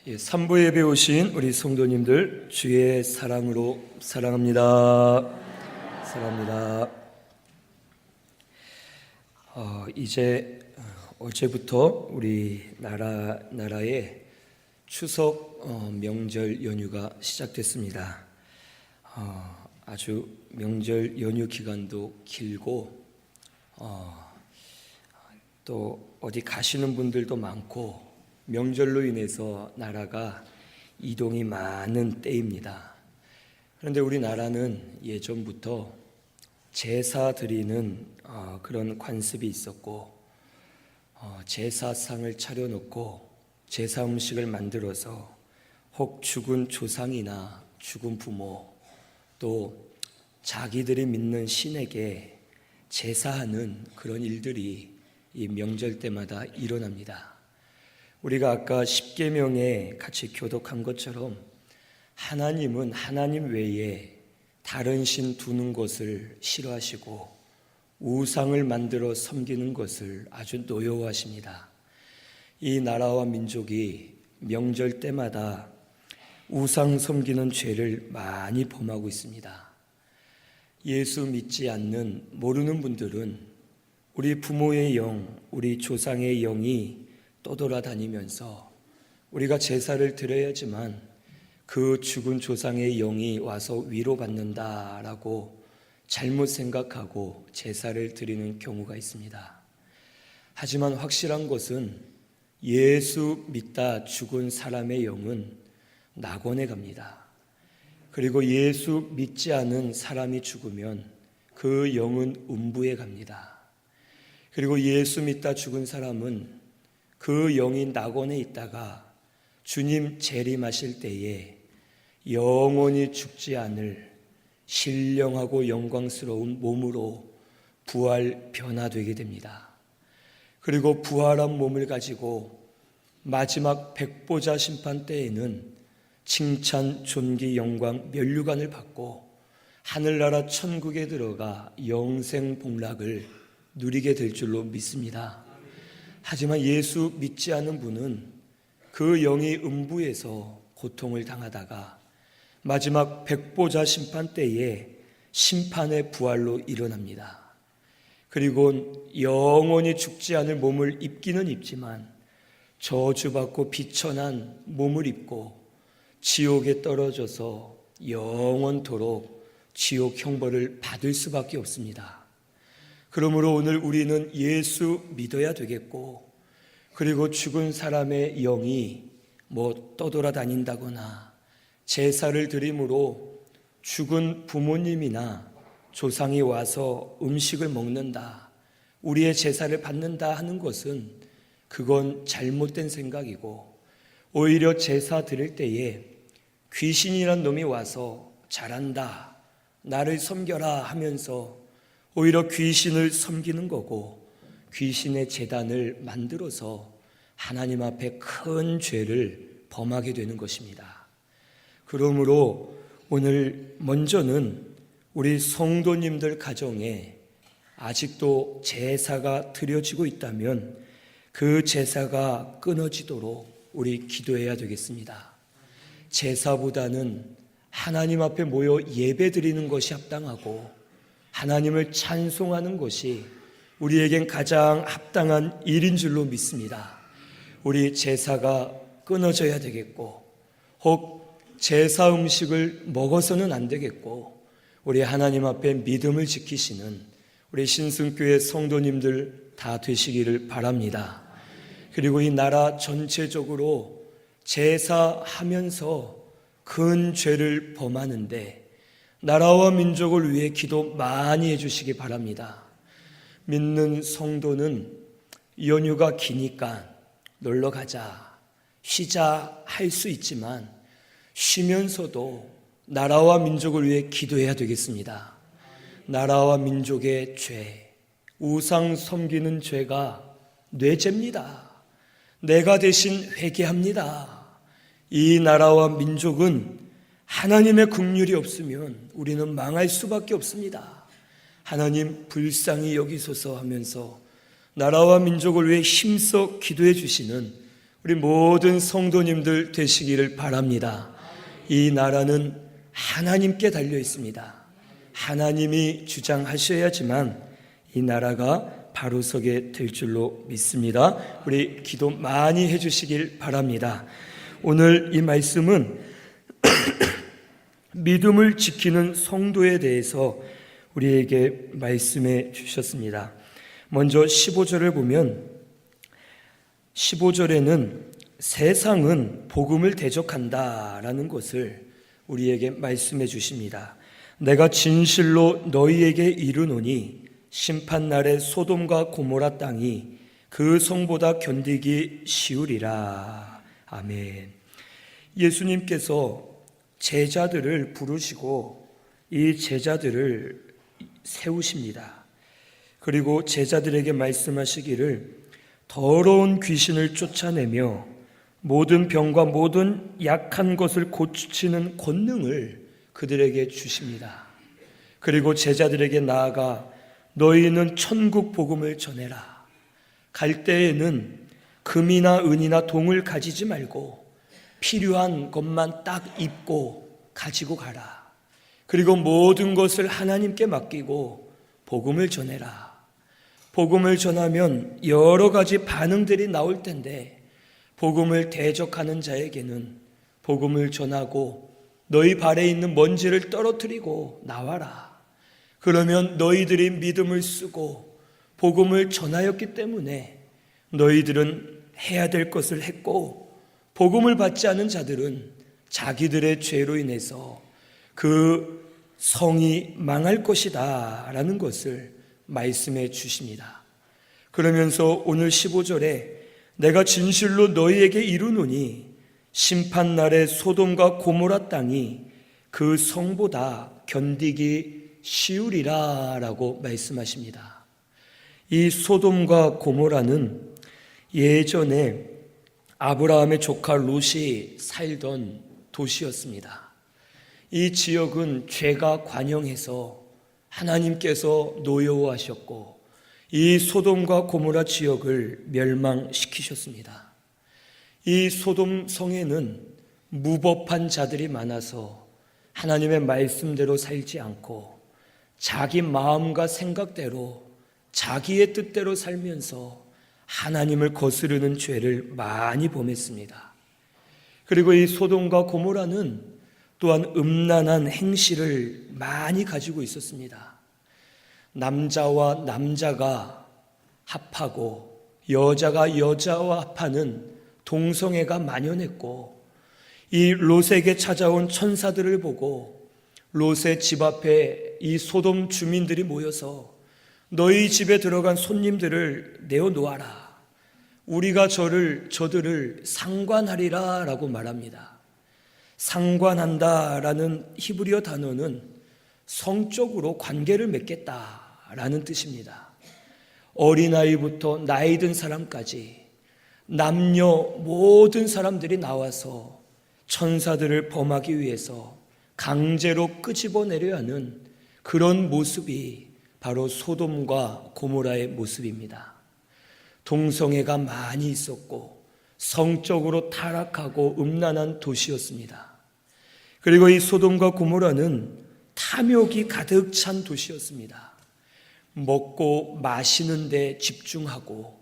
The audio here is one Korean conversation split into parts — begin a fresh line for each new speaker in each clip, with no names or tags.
3부 예배 오신 우리 성도님들 주의 사랑으로 사랑합니다. 사랑합니다. 이제 어제부터 우리 나라의 추석 명절 연휴가 시작됐습니다. 아주 명절 연휴 기간도 길고 또 어디 가시는 분들도 많고 명절로 인해서 나라가 이동이 많은 때입니다. 그런데 우리나라는 예전부터 제사 드리는 그런 관습이 있었고 제사상을 차려놓고 제사 음식을 만들어서 혹 죽은 조상이나 죽은 부모 또 자기들이 믿는 신에게 제사하는 그런 일들이 이 명절 때마다 일어납니다. 우리가 아까 십계명에 같이 교독한 것처럼 하나님은 하나님 외에 다른 신 두는 것을 싫어하시고 우상을 만들어 섬기는 것을 아주 노여워하십니다. 이 나라와 민족이 명절 때마다 우상 섬기는 죄를 많이 범하고 있습니다. 예수 믿지 않는 모르는 분들은 우리 부모의 영, 우리 조상의 영이 떠돌아다니면서 우리가 제사를 드려야지만 그 죽은 조상의 영이 와서 위로받는다라고 잘못 생각하고 제사를 드리는 경우가 있습니다. 하지만 확실한 것은 예수 믿다 죽은 사람의 영은 낙원에 갑니다. 그리고 예수 믿지 않은 사람이 죽으면 그 영은 음부에 갑니다. 그리고 예수 믿다 죽은 사람은 그 영이 낙원에 있다가 주님 재림하실 때에 영원히 죽지 않을 신령하고 영광스러운 몸으로 부활 변화되게 됩니다. 그리고 부활한 몸을 가지고 마지막 백보자 심판 때에는 칭찬, 존귀, 영광, 면류관을 받고 하늘나라 천국에 들어가 영생 복락을 누리게 될 줄로 믿습니다. 하지만 예수 믿지 않은 분은 그 영이 음부에서 고통을 당하다가 마지막 백보자 심판 때에 심판의 부활로 일어납니다. 그리고 영원히 죽지 않을 몸을 입기는 입지만 저주받고 비천한 몸을 입고 지옥에 떨어져서 영원토록 지옥 형벌을 받을 수밖에 없습니다. 그러므로 오늘 우리는 예수 믿어야 되겠고, 그리고 죽은 사람의 영이 떠돌아다닌다거나 제사를 드림으로 죽은 부모님이나 조상이 와서 음식을 먹는다, 우리의 제사를 받는다 하는 것은 그건 잘못된 생각이고, 오히려 제사 드릴 때에 귀신이란 놈이 와서 잘한다, 나를 섬겨라 하면서 오히려 귀신을 섬기는 거고 귀신의 제단을 만들어서 하나님 앞에 큰 죄를 범하게 되는 것입니다. 그러므로 오늘 먼저는 우리 성도님들 가정에 아직도 제사가 드려지고 있다면 그 제사가 끊어지도록 우리 기도해야 되겠습니다. 제사보다는 하나님 앞에 모여 예배 드리는 것이 합당하고 하나님을 찬송하는 것이 우리에겐 가장 합당한 일인 줄로 믿습니다. 우리 제사가 끊어져야 되겠고, 혹 제사 음식을 먹어서는 안 되겠고, 우리 하나님 앞에 믿음을 지키시는 우리 신승교회 성도님들 다 되시기를 바랍니다. 그리고 이 나라 전체적으로 제사하면서 큰 죄를 범하는데 나라와 민족을 위해 기도 많이 해주시기 바랍니다. 믿는 성도는 연휴가 기니까 놀러 가자, 쉬자 할 수 있지만 쉬면서도 나라와 민족을 위해 기도해야 되겠습니다. 나라와 민족의 죄, 우상 섬기는 죄가 뇌죄입니다. 내가 대신 회개합니다. 이 나라와 민족은 하나님의 긍휼이 없으면 우리는 망할 수밖에 없습니다. 하나님 불쌍히 여기소서 하면서 나라와 민족을 위해 힘써 기도해 주시는 우리 모든 성도님들 되시기를 바랍니다. 이 나라는 하나님께 달려 있습니다. 하나님이 주장하셔야지만 이 나라가 바로 서게 될 줄로 믿습니다. 우리 기도 많이 해주시길 바랍니다. 오늘 이 말씀은 믿음을 지키는 성도에 대해서 우리에게 말씀해 주셨습니다. 먼저 15절을 보면 15절에는 세상은 복음을 대적한다라는 것을 우리에게 말씀해 주십니다. 내가 진실로 너희에게 이르노니 심판날에 소돔과 고모라 땅이 그 성보다 견디기 쉬우리라. 아멘. 예수님께서 제자들을 부르시고 이 제자들을 세우십니다. 그리고 제자들에게 말씀하시기를 더러운 귀신을 쫓아내며 모든 병과 모든 약한 것을 고치는 권능을 그들에게 주십니다. 그리고 제자들에게 나아가 너희는 천국 복음을 전해라. 갈 때에는 금이나 은이나 동을 가지지 말고 필요한 것만 딱 입고 가지고 가라. 그리고 모든 것을 하나님께 맡기고 복음을 전해라. 복음을 전하면 여러 가지 반응들이 나올 텐데 복음을 대적하는 자에게는 복음을 전하고 너희 발에 있는 먼지를 떨어뜨리고 나와라. 그러면 너희들이 믿음을 쓰고 복음을 전하였기 때문에 너희들은 해야 될 것을 했고 복음을 받지 않은 자들은 자기들의 죄로 인해서 그 성이 망할 것이다 라는 것을 말씀해 주십니다. 그러면서 오늘 15절에 내가 진실로 너희에게 이르노니 심판날에 소돔과 고모라 땅이 그 성보다 견디기 쉬우리라 라고 말씀하십니다. 이 소돔과 고모라는 예전에 아브라함의 조카 롯이 살던 도시였습니다. 이 지역은 죄가 관영해서 하나님께서 노여워하셨고 이 소돔과 고모라 지역을 멸망시키셨습니다. 이 소돔 성에는 무법한 자들이 많아서 하나님의 말씀대로 살지 않고 자기 마음과 생각대로 자기의 뜻대로 살면서 하나님을 거스르는 죄를 많이 범했습니다. 그리고 이 소돔과 고모라는 또한 음란한 행실을 많이 가지고 있었습니다. 남자와 남자가 합하고 여자가 여자와 합하는 동성애가 만연했고 이 롯에게 찾아온 천사들을 보고 롯의 집 앞에 이 소돔 주민들이 모여서 너희 집에 들어간 손님들을 내어놓아라. 우리가 저들을 상관하리라 라고 말합니다. 상관한다라는 히브리어 단어는 성적으로 관계를 맺겠다라는 뜻입니다. 어린아이부터 나이 든 사람까지 남녀 모든 사람들이 나와서 천사들을 범하기 위해서 강제로 끄집어내려 하는 그런 모습이 바로 소돔과 고모라의 모습입니다. 동성애가 많이 있었고 성적으로 타락하고 음란한 도시였습니다. 그리고 이 소돔과 고모라는 탐욕이 가득 찬 도시였습니다. 먹고 마시는 데 집중하고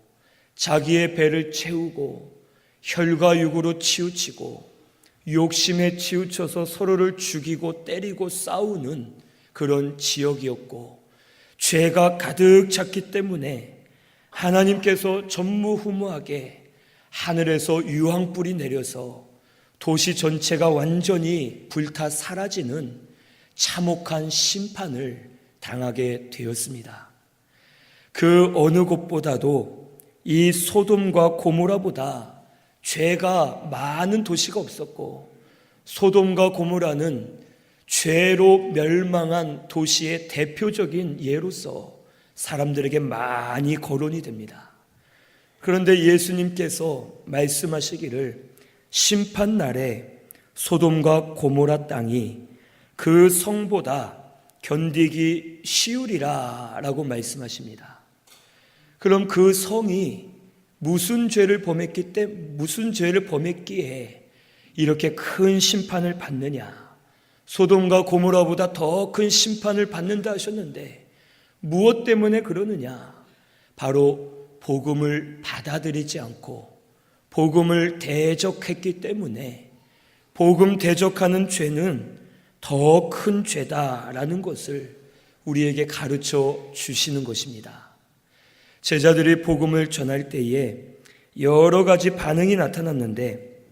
자기의 배를 채우고 혈과육으로 치우치고 욕심에 치우쳐서 서로를 죽이고 때리고 싸우는 그런 지역이었고 죄가 가득 찼기 때문에 하나님께서 전무후무하게 하늘에서 유황불이 내려서 도시 전체가 완전히 불타 사라지는 참혹한 심판을 당하게 되었습니다. 그 어느 곳보다도 이 소돔과 고모라보다 죄가 많은 도시가 없었고 소돔과 고모라는 죄로 멸망한 도시의 대표적인 예로서 사람들에게 많이 거론이 됩니다. 그런데 예수님께서 말씀하시기를 심판날에 소돔과 고모라 땅이 그 성보다 견디기 쉬우리라 라고 말씀하십니다. 그럼 그 성이 무슨 죄를 범했기에 이렇게 큰 심판을 받느냐? 소돔과 고모라보다 더 큰 심판을 받는다 하셨는데 무엇 때문에 그러느냐? 바로 복음을 받아들이지 않고 복음을 대적했기 때문에, 복음 대적하는 죄는 더 큰 죄다라는 것을 우리에게 가르쳐 주시는 것입니다. 제자들이 복음을 전할 때에 여러 가지 반응이 나타났는데,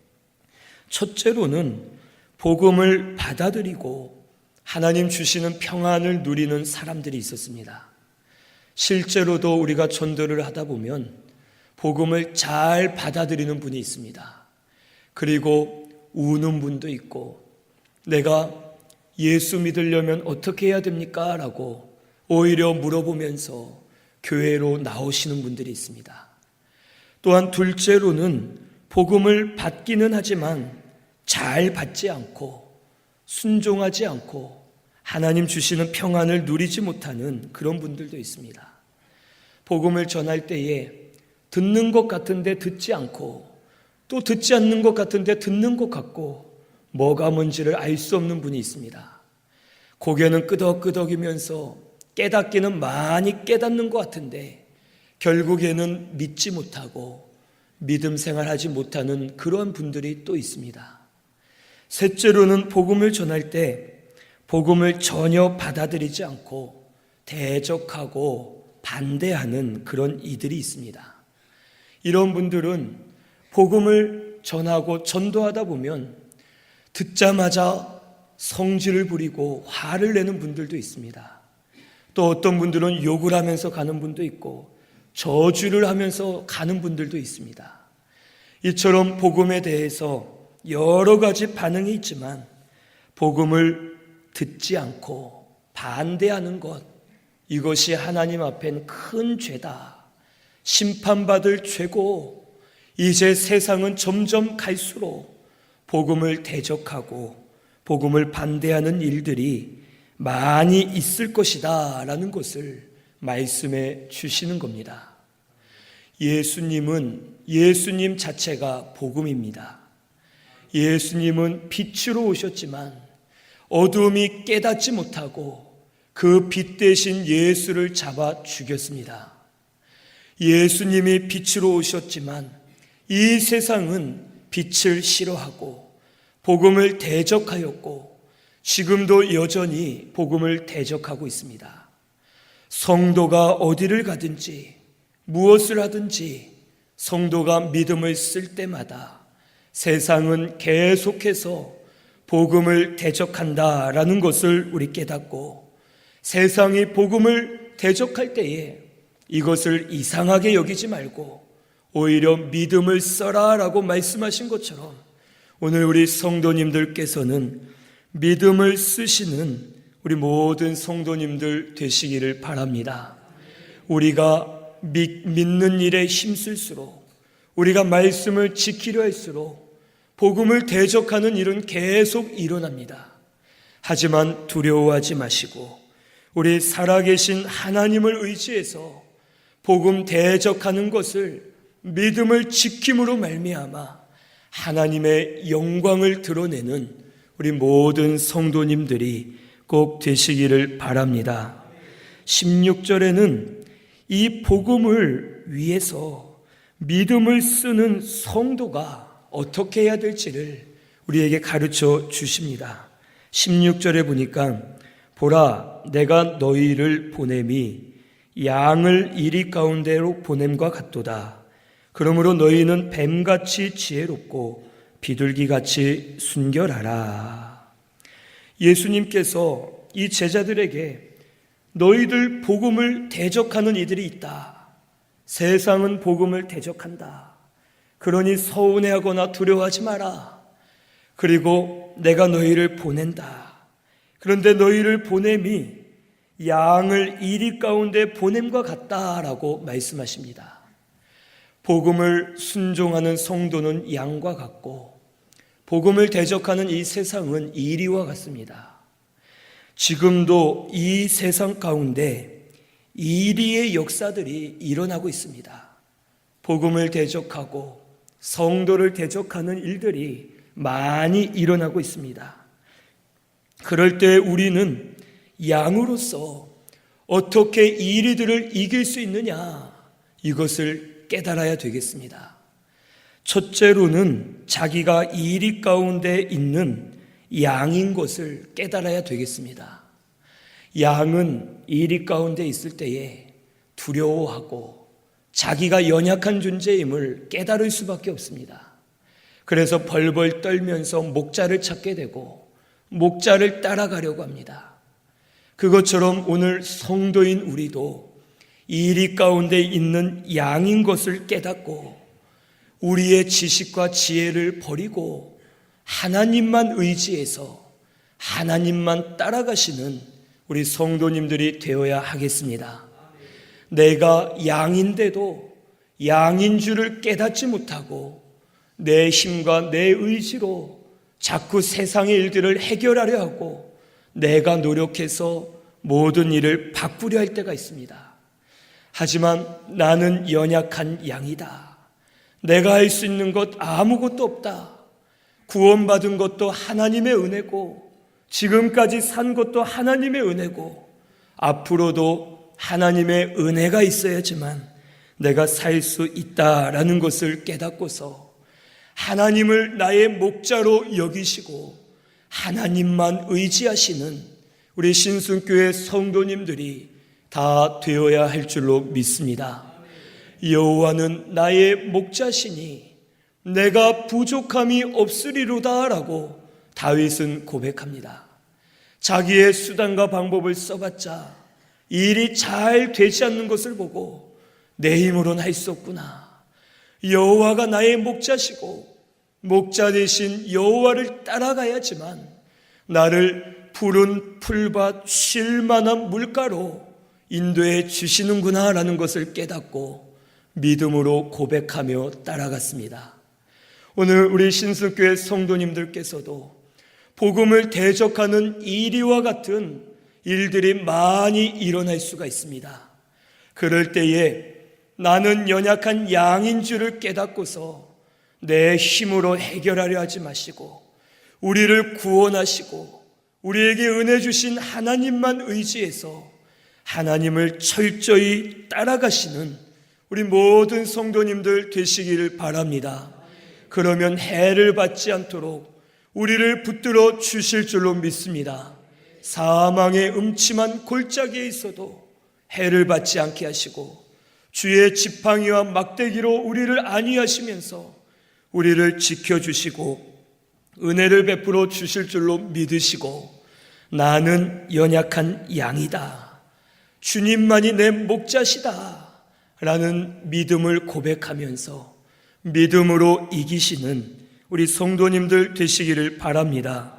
첫째로는 복음을 받아들이고 하나님 주시는 평안을 누리는 사람들이 있었습니다. 실제로도 우리가 전도를 하다 보면 복음을 잘 받아들이는 분이 있습니다. 그리고 우는 분도 있고, 내가 예수 믿으려면 어떻게 해야 됩니까? 라고 오히려 물어보면서 교회로 나오시는 분들이 있습니다. 또한 둘째로는 복음을 받기는 하지만 잘 받지 않고 순종하지 않고 하나님 주시는 평안을 누리지 못하는 그런 분들도 있습니다. 복음을 전할 때에 듣는 것 같은데 듣지 않고, 또 듣지 않는 것 같은데 듣는 것 같고, 뭐가 뭔지를 알 수 없는 분이 있습니다. 고개는 끄덕끄덕이면서 깨닫기는 많이 깨닫는 것 같은데 결국에는 믿지 못하고 믿음 생활하지 못하는 그런 분들이 또 있습니다. 셋째로는 복음을 전할 때 복음을 전혀 받아들이지 않고 대적하고 반대하는 그런 이들이 있습니다. 이런 분들은 복음을 전하고 전도하다 보면 듣자마자 성질을 부리고 화를 내는 분들도 있습니다. 또 어떤 분들은 욕을 하면서 가는 분도 있고 저주를 하면서 가는 분들도 있습니다. 이처럼 복음에 대해서 여러 가지 반응이 있지만 복음을 듣지 않고 반대하는 것, 이것이 하나님 앞엔 큰 죄다, 심판받을 죄고, 이제 세상은 점점 갈수록 복음을 대적하고 복음을 반대하는 일들이 많이 있을 것이다 라는 것을 말씀해 주시는 겁니다. 예수님 자체가 복음입니다. 예수님은 빛으로 오셨지만 어둠이 깨닫지 못하고 그 빛 대신 예수를 잡아 죽였습니다. 예수님이 빛으로 오셨지만 이 세상은 빛을 싫어하고 복음을 대적하였고 지금도 여전히 복음을 대적하고 있습니다. 성도가 어디를 가든지 무엇을 하든지 성도가 믿음을 쓸 때마다 세상은 계속해서 복음을 대적한다라는 것을 우리 깨닫고, 세상이 복음을 대적할 때에 이것을 이상하게 여기지 말고 오히려 믿음을 써라라고 말씀하신 것처럼 오늘 우리 성도님들께서는 믿음을 쓰시는 우리 모든 성도님들 되시기를 바랍니다. 우리가 믿는 일에 힘쓸수록, 우리가 말씀을 지키려 할수록 복음을 대적하는 일은 계속 일어납니다. 하지만 두려워하지 마시고 우리 살아계신 하나님을 의지해서 복음 대적하는 것을 믿음을 지킴으로 말미암아 하나님의 영광을 드러내는 우리 모든 성도님들이 꼭 되시기를 바랍니다. 16절에는 이 복음을 위해서 믿음을 쓰는 성도가 어떻게 해야 될지를 우리에게 가르쳐 주십니다. 16절에 보니까 보라, 내가 너희를 보냄이 양을 이리 가운데로 보냄과 같도다. 그러므로 너희는 뱀같이 지혜롭고 비둘기같이 순결하라. 예수님께서 이 제자들에게 너희들 복음을 대적하는 이들이 있다. 세상은 복음을 대적한다. 그러니 서운해하거나 두려워하지 마라. 그리고 내가 너희를 보낸다. 그런데 너희를 보냄이 양을 이리 가운데 보냄과 같다라고 말씀하십니다. 복음을 순종하는 성도는 양과 같고 복음을 대적하는 이 세상은 이리와 같습니다. 지금도 이 세상 가운데 이리의 역사들이 일어나고 있습니다. 복음을 대적하고 성도를 대적하는 일들이 많이 일어나고 있습니다. 그럴 때 우리는 양으로서 어떻게 이리들을 이길 수 있느냐, 이것을 깨달아야 되겠습니다. 첫째로는 자기가 이리 가운데 있는 양인 것을 깨달아야 되겠습니다. 양은 이리 가운데 있을 때에 두려워하고 자기가 연약한 존재임을 깨달을 수밖에 없습니다. 그래서 벌벌 떨면서 목자를 찾게 되고 목자를 따라가려고 합니다. 그것처럼 오늘 성도인 우리도 이리 가운데 있는 양인 것을 깨닫고 우리의 지식과 지혜를 버리고 하나님만 의지해서 하나님만 따라가시는 우리 성도님들이 되어야 하겠습니다. 내가 양인데도 양인 줄을 깨닫지 못하고 내 힘과 내 의지로 자꾸 세상의 일들을 해결하려 하고 내가 노력해서 모든 일을 바꾸려 할 때가 있습니다. 하지만 나는 연약한 양이다. 내가 할 수 있는 것 아무것도 없다. 구원받은 것도 하나님의 은혜고 지금까지 산 것도 하나님의 은혜고 앞으로도 하나님의 은혜가 있어야지만 내가 살 수 있다라는 것을 깨닫고서 하나님을 나의 목자로 여기시고 하나님만 의지하시는 우리 신순교회 성도님들이 다 되어야 할 줄로 믿습니다. 여호와는 나의 목자시니 내가 부족함이 없으리로다라고 다윗은 고백합니다. 자기의 수단과 방법을 써봤자 일이 잘 되지 않는 것을 보고 내 힘으로는 할 수 없구나. 여호와가 나의 목자시고 목자 대신 여호와를 따라가야지만 나를 푸른 풀밭 쉴 만한 물가로 인도해 주시는구나 라는 것을 깨닫고 믿음으로 고백하며 따라갔습니다. 오늘 우리 신순교회 성도님들께서도 복음을 대적하는 이리와 같은 일들이 많이 일어날 수가 있습니다. 그럴 때에 나는 연약한 양인 줄을 깨닫고서 내 힘으로 해결하려 하지 마시고 우리를 구원하시고 우리에게 은혜 주신 하나님만 의지해서 하나님을 철저히 따라가시는 우리 모든 성도님들 되시기를 바랍니다. 그러면 해를 받지 않도록 우리를 붙들어 주실 줄로 믿습니다. 사망의 음침한 골짜기에 있어도 해를 받지 않게 하시고 주의 지팡이와 막대기로 우리를 안위하시면서 우리를 지켜주시고 은혜를 베풀어 주실 줄로 믿으시고 나는 연약한 양이다. 주님만이 내 목자시다. 라는 믿음을 고백하면서 믿음으로 이기시는 우리 성도님들 되시기를 바랍니다.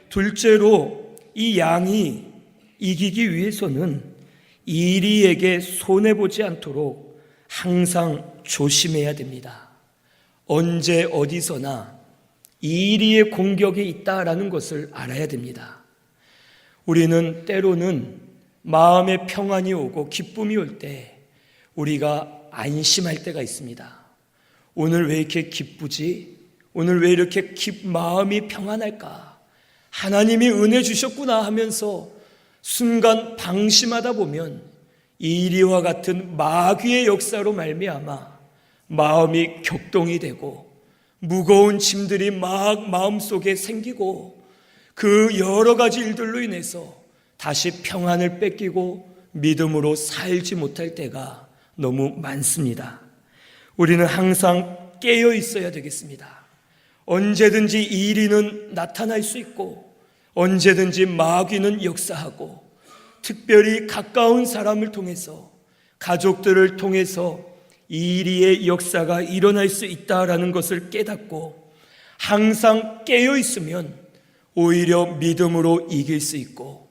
둘째로 이 양이 이기기 위해서는 이리에게 손해보지 않도록 항상 조심해야 됩니다. 언제 어디서나 이리의 공격이 있다라는 것을 알아야 됩니다. 우리는 때로는 마음에 평안이 오고 기쁨이 올 때 우리가 안심할 때가 있습니다. 오늘 왜 이렇게 기쁘지? 오늘 왜 이렇게 마음이 평안할까? 하나님이 은혜 주셨구나 하면서 순간 방심하다 보면 이리와 같은 마귀의 역사로 말미암아 마음이 격동이 되고 무거운 짐들이 막 마음속에 생기고 그 여러 가지 일들로 인해서 다시 평안을 뺏기고 믿음으로 살지 못할 때가 너무 많습니다. 우리는 항상 깨어 있어야 되겠습니다. 언제든지 이리는 나타날 수 있고 언제든지 마귀는 역사하고 특별히 가까운 사람을 통해서 가족들을 통해서 이리의 역사가 일어날 수 있다라는 것을 깨닫고 항상 깨어 있으면 오히려 믿음으로 이길 수 있고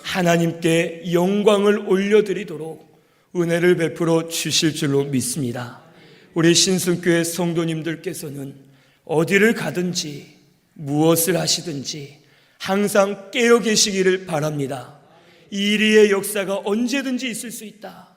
하나님께 영광을 올려드리도록 은혜를 베풀어 주실 줄로 믿습니다. 우리 신순교회 성도님들께서는 어디를 가든지 무엇을 하시든지 항상 깨어 계시기를 바랍니다. 이리의 역사가 언제든지 있을 수 있다.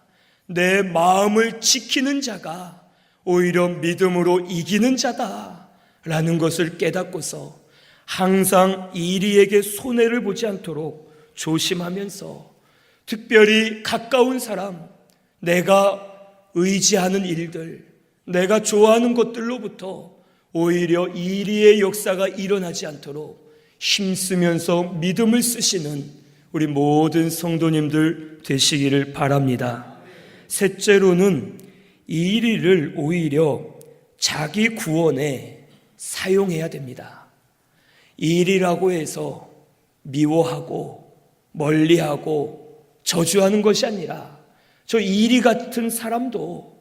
내 마음을 지키는 자가 오히려 믿음으로 이기는 자다라는 것을 깨닫고서 항상 이리에게 손해를 보지 않도록 조심하면서 특별히 가까운 사람, 내가 의지하는 일들, 내가 좋아하는 것들로부터 오히려 이리의 역사가 일어나지 않도록 힘쓰면서 믿음을 쓰시는 우리 모든 성도님들 되시기를 바랍니다. 셋째로는 이리를 오히려 자기 구원에 사용해야 됩니다. 일이라고 해서 미워하고 멀리하고 저주하는 것이 아니라 저 이리 같은 사람도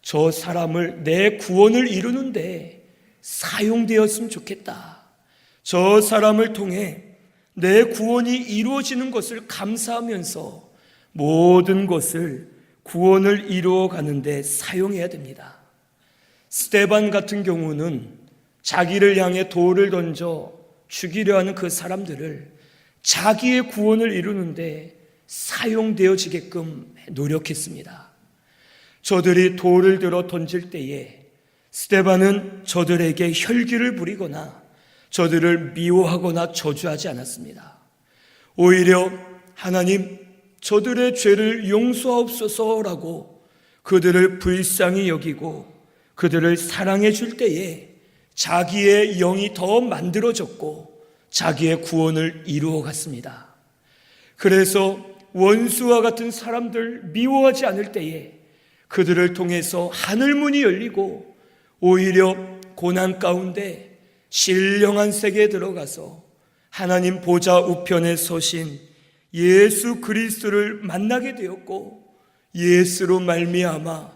저 사람을 내 구원을 이루는데 사용되었으면 좋겠다. 저 사람을 통해 내 구원이 이루어지는 것을 감사하면서 모든 것을 구원을 이루어 가는데 사용해야 됩니다. 스데반 같은 경우는 자기를 향해 돌을 던져 죽이려 하는 그 사람들을 자기의 구원을 이루는데 사용되어지게끔 노력했습니다. 저들이 돌을 들어 던질 때에 스데반은 저들에게 혈기를 부리거나 저들을 미워하거나 저주하지 않았습니다. 오히려 하나님, 저들의 죄를 용서하옵소서라고 그들을 불쌍히 여기고 그들을 사랑해 줄 때에 자기의 영이 더 만들어졌고 자기의 구원을 이루어 갔습니다. 그래서 원수와 같은 사람들 미워하지 않을 때에 그들을 통해서 하늘문이 열리고 오히려 고난 가운데 신령한 세계에 들어가서 하나님 보좌 우편에 서신 예수 그리스도를 만나게 되었고 예수로 말미암아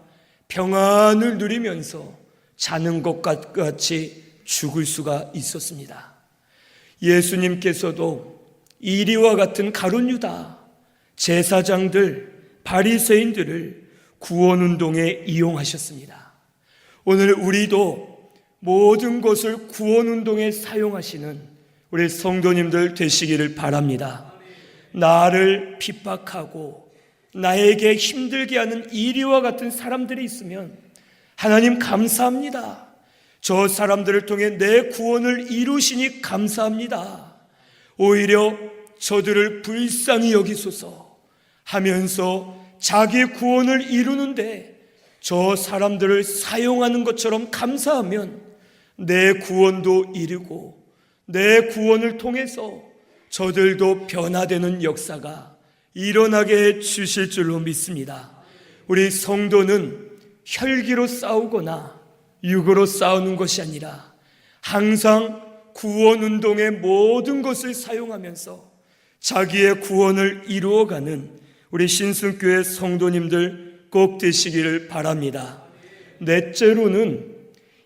평안을 누리면서 자는 것 같이 죽을 수가 있었습니다. 예수님께서도 이리와 같은 가룟 유다, 제사장들, 바리새인들을 구원운동에 이용하셨습니다. 오늘 우리도 모든 것을 구원운동에 사용하시는 우리 성도님들 되시기를 바랍니다. 나를 핍박하고 나에게 힘들게 하는 이리와 같은 사람들이 있으면 하나님 감사합니다. 저 사람들을 통해 내 구원을 이루시니 감사합니다. 오히려 저들을 불쌍히 여기소서 하면서 자기 구원을 이루는데 저 사람들을 사용하는 것처럼 감사하면 내 구원도 이루고 내 구원을 통해서 저들도 변화되는 역사가 일어나게 해 주실 줄로 믿습니다. 우리 성도는 혈기로 싸우거나 육으로 싸우는 것이 아니라 항상 구원운동의 모든 것을 사용하면서 자기의 구원을 이루어가는 우리 신순교회 성도님들 꼭 되시기를 바랍니다. 넷째로는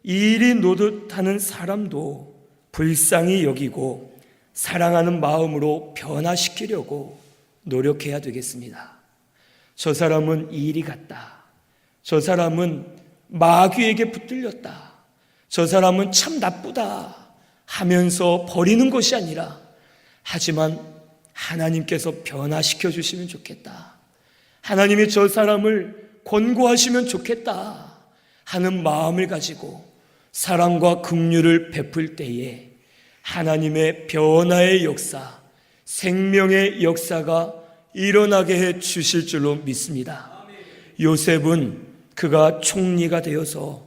일이 노릇하는 사람도 불쌍히 여기고 사랑하는 마음으로 변화시키려고 노력해야 되겠습니다. 저 사람은 일이 같다. 저 사람은 마귀에게 붙들렸다. 저 사람은 참 나쁘다 하면서 버리는 것이 아니라 하지만 하나님께서 변화시켜 주시면 좋겠다. 하나님이 저 사람을 권고하시면 좋겠다 하는 마음을 가지고 사랑과 긍휼을 베풀 때에 하나님의 변화의 역사, 생명의 역사가 일어나게 해 주실 줄로 믿습니다. 요셉은 그가 총리가 되어서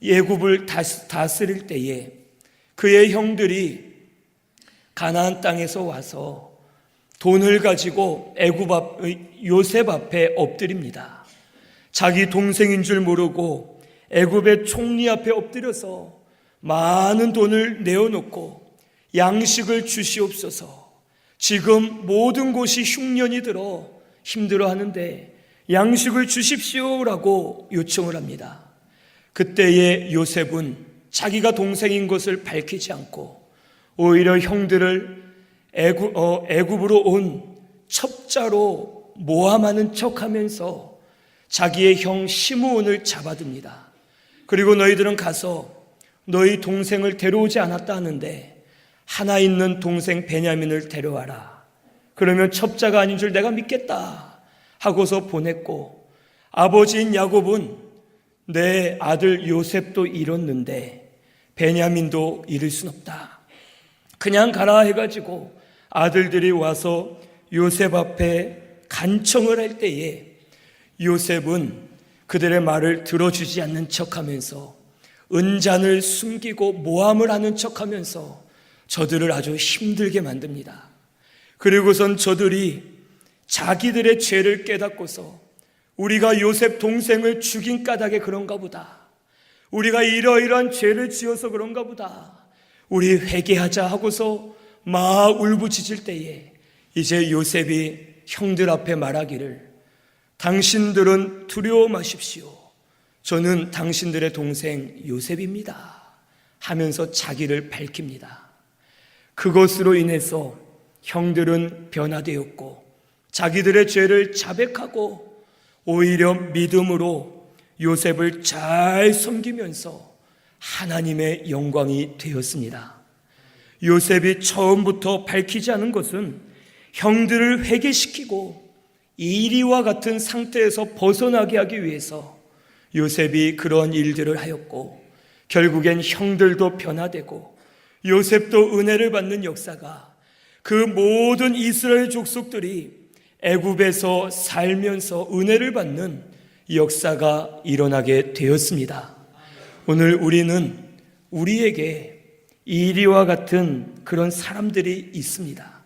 애굽을 다스릴 때에 그의 형들이 가나안 땅에서 와서 돈을 가지고 요셉 앞에 엎드립니다. 자기 동생인 줄 모르고 애굽의 총리 앞에 엎드려서 많은 돈을 내어놓고 양식을 주시옵소서. 지금 모든 곳이 흉년이 들어 힘들어하는데 양식을 주십시오라고 요청을 합니다. 그때의 요셉은 자기가 동생인 것을 밝히지 않고 오히려 형들을 애굽으로 온 첩자로 모함하는 척하면서 자기의 형 시므온을 잡아듭니다. 그리고 너희들은 가서 너희 동생을 데려오지 않았다 하는데 하나 있는 동생 베냐민을 데려와라. 그러면 첩자가 아닌 줄 내가 믿겠다 하고서 보냈고 아버지인 야곱은 내 아들 요셉도 잃었는데 베냐민도 잃을 순 없다. 그냥 가라 해가지고 아들들이 와서 요셉 앞에 간청을 할 때에 요셉은 그들의 말을 들어주지 않는 척하면서 은잔을 숨기고 모함을 하는 척하면서 저들을 아주 힘들게 만듭니다. 그리고선 저들이 자기들의 죄를 깨닫고서 우리가 요셉 동생을 죽인 까닭에 그런가 보다, 우리가 이러이러한 죄를 지어서 그런가 보다, 우리 회개하자 하고서 막 울부짖을 때에 이제 요셉이 형들 앞에 말하기를, 당신들은 두려워 마십시오. 저는 당신들의 동생 요셉입니다 하면서 자기를 밝힙니다. 그것으로 인해서 형들은 변화되었고 자기들의 죄를 자백하고 오히려 믿음으로 요셉을 잘 섬기면서 하나님의 영광이 되었습니다. 요셉이 처음부터 밝히지 않은 것은 형들을 회개시키고 이리와 같은 상태에서 벗어나게 하기 위해서 요셉이 그런 일들을 하였고, 결국엔 형들도 변화되고 요셉도 은혜를 받는 역사가, 그 모든 이스라엘 족속들이 애굽에서 살면서 은혜를 받는 역사가 일어나게 되었습니다. 오늘 우리는 우리에게 이리와 같은 그런 사람들이 있습니다.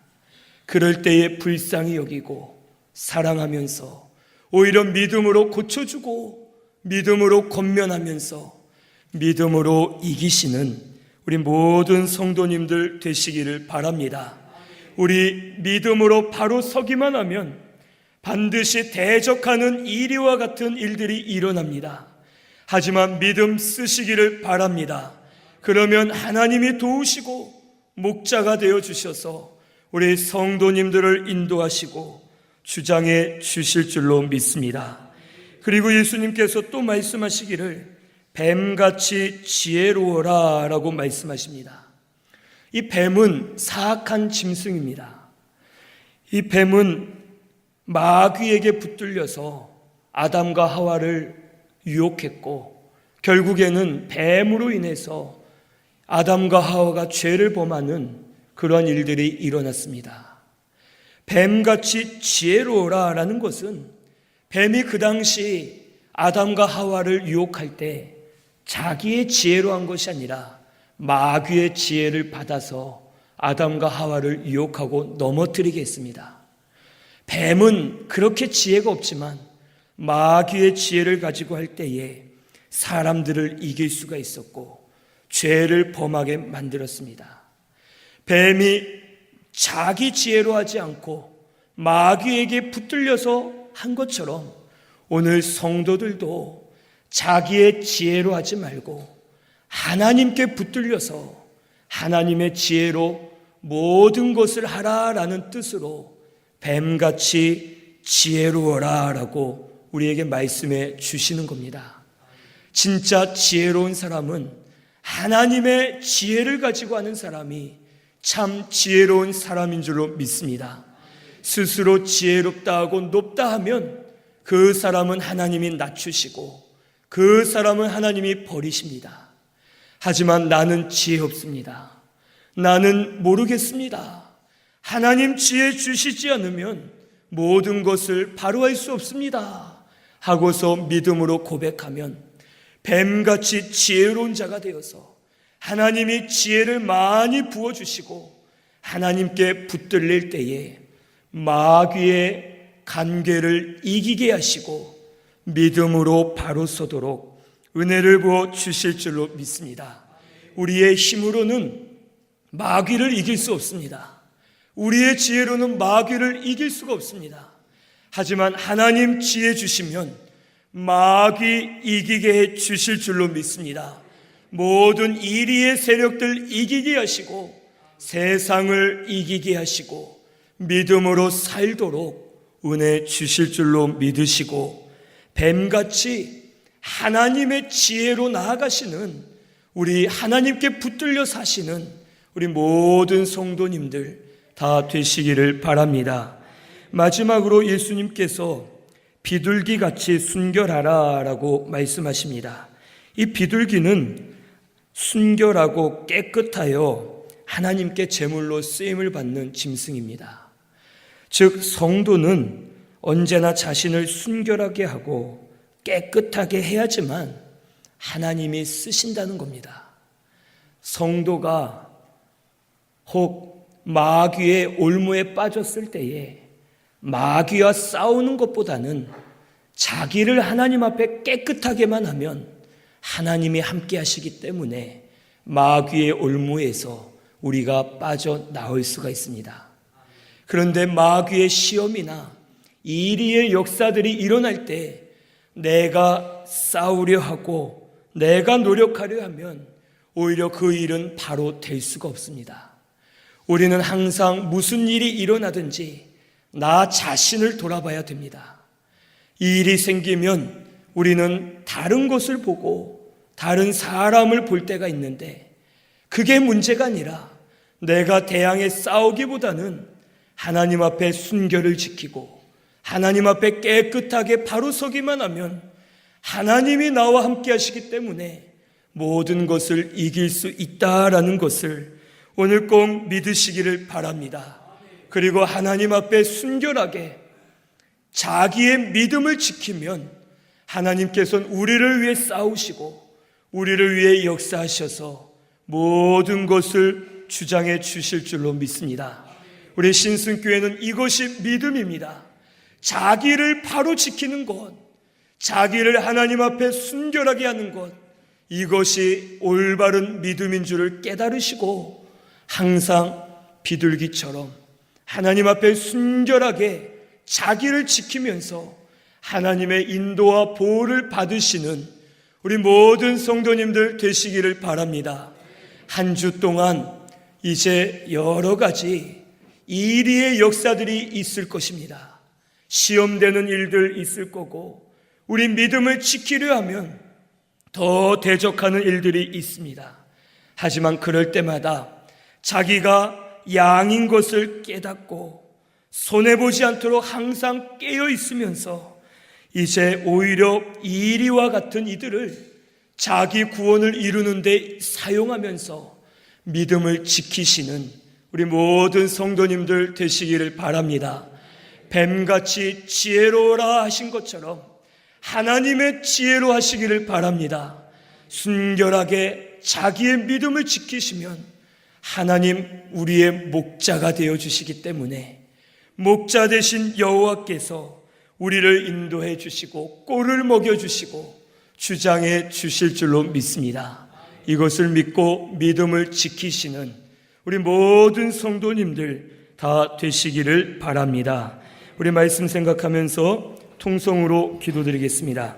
그럴 때에 불쌍히 여기고 사랑하면서 오히려 믿음으로 고쳐주고 믿음으로 권면하면서 믿음으로 이기시는 우리 모든 성도님들 되시기를 바랍니다. 우리 믿음으로 바로 서기만 하면 반드시 대적하는 이리와 같은 일들이 일어납니다. 하지만 믿음 쓰시기를 바랍니다. 그러면 하나님이 도우시고 목자가 되어 주셔서 우리 성도님들을 인도하시고 주장해 주실 줄로 믿습니다. 그리고 예수님께서 또 말씀하시기를 뱀같이 지혜로워라 라고 말씀하십니다. 이 뱀은 사악한 짐승입니다. 이 뱀은 마귀에게 붙들려서 아담과 하와를 유혹했고 결국에는 뱀으로 인해서 아담과 하와가 죄를 범하는 그런 일들이 일어났습니다. 뱀같이 지혜로워라 라는 것은 뱀이 그 당시 아담과 하와를 유혹할 때 자기의 지혜로 한 것이 아니라 마귀의 지혜를 받아서 아담과 하와를 유혹하고 넘어뜨리게 했습니다. 뱀은 그렇게 지혜가 없지만 마귀의 지혜를 가지고 할 때에 사람들을 이길 수가 있었고 죄를 범하게 만들었습니다. 뱀이 자기 지혜로 하지 않고 마귀에게 붙들려서 한 것처럼 오늘 성도들도 자기의 지혜로 하지 말고 하나님께 붙들려서 하나님의 지혜로 모든 것을 하라라는 뜻으로 뱀같이 지혜로워라 라고 우리에게 말씀해 주시는 겁니다. 진짜 지혜로운 사람은 하나님의 지혜를 가지고 하는 사람이 참 지혜로운 사람인 줄로 믿습니다. 스스로 지혜롭다 하고 높다 하면 그 사람은 하나님이 낮추시고 그 사람은 하나님이 버리십니다. 하지만 나는 지혜 없습니다. 나는 모르겠습니다. 하나님 지혜 주시지 않으면 모든 것을 바로 할 수 없습니다 하고서 믿음으로 고백하면 뱀같이 지혜로운 자가 되어서 하나님이 지혜를 많이 부어주시고 하나님께 붙들릴 때에 마귀의 간계를 이기게 하시고 믿음으로 바로 서도록 은혜를 부어 주실 줄로 믿습니다. 우리의 힘으로는 마귀를 이길 수 없습니다. 우리의 지혜로는 마귀를 이길 수가 없습니다. 하지만 하나님 지혜 주시면 마귀 이기게 해 주실 줄로 믿습니다. 모든 이리의 세력들 이기게 하시고 세상을 이기게 하시고 믿음으로 살도록 은혜 주실 줄로 믿으시고 뱀같이 하나님의 지혜로 나아가시는 우리 하나님께 붙들려 사시는 우리 모든 성도님들 다 되시기를 바랍니다. 마지막으로 예수님께서 비둘기같이 순결하라 라고 말씀하십니다. 이 비둘기는 순결하고 깨끗하여 하나님께 제물로 쓰임을 받는 짐승입니다. 즉 성도는 언제나 자신을 순결하게 하고 깨끗하게 해야지만 하나님이 쓰신다는 겁니다. 성도가 혹 마귀의 올무에 빠졌을 때에 마귀와 싸우는 것보다는 자기를 하나님 앞에 깨끗하게만 하면 하나님이 함께 하시기 때문에 마귀의 올무에서 우리가 빠져나올 수가 있습니다. 그런데 마귀의 시험이나 이리의 역사들이 일어날 때 내가 싸우려 하고 내가 노력하려 하면 오히려 그 일은 바로 될 수가 없습니다. 우리는 항상 무슨 일이 일어나든지 나 자신을 돌아봐야 됩니다. 이 일이 생기면 우리는 다른 것을 보고 다른 사람을 볼 때가 있는데 그게 문제가 아니라 내가 대항해 싸우기보다는 하나님 앞에 순결을 지키고 하나님 앞에 깨끗하게 바로 서기만 하면 하나님이 나와 함께 하시기 때문에 모든 것을 이길 수 있다라는 것을 오늘 꼭 믿으시기를 바랍니다. 그리고 하나님 앞에 순결하게 자기의 믿음을 지키면 하나님께서는 우리를 위해 싸우시고 우리를 위해 역사하셔서 모든 것을 주장해 주실 줄로 믿습니다. 우리 신승교회는 이것이 믿음입니다. 자기를 바로 지키는 것, 자기를 하나님 앞에 순결하게 하는 것, 이것이 올바른 믿음인 줄을 깨달으시고 항상 비둘기처럼 하나님 앞에 순결하게 자기를 지키면서 하나님의 인도와 보호를 받으시는 우리 모든 성도님들 되시기를 바랍니다. 한 주 동안 이제 여러 가지 이리의 역사들이 있을 것입니다. 시험되는 일들 있을 거고 우리 믿음을 지키려 하면 더 대적하는 일들이 있습니다. 하지만 그럴 때마다 자기가 양인 것을 깨닫고 손해보지 않도록 항상 깨어 있으면서 이제 오히려 이리와 같은 이들을 자기 구원을 이루는 데 사용하면서 믿음을 지키시는 우리 모든 성도님들 되시기를 바랍니다. 뱀같이 지혜로워라 하신 것처럼 하나님의 지혜로 하시기를 바랍니다. 순결하게 자기의 믿음을 지키시면 하나님 우리의 목자가 되어주시기 때문에 목자 되신 여호와께서 우리를 인도해 주시고 꼴을 먹여주시고 주장해 주실 줄로 믿습니다. 이것을 믿고 믿음을 지키시는 우리 모든 성도님들 다 되시기를 바랍니다. 우리 말씀 생각하면서 통성으로 기도드리겠습니다.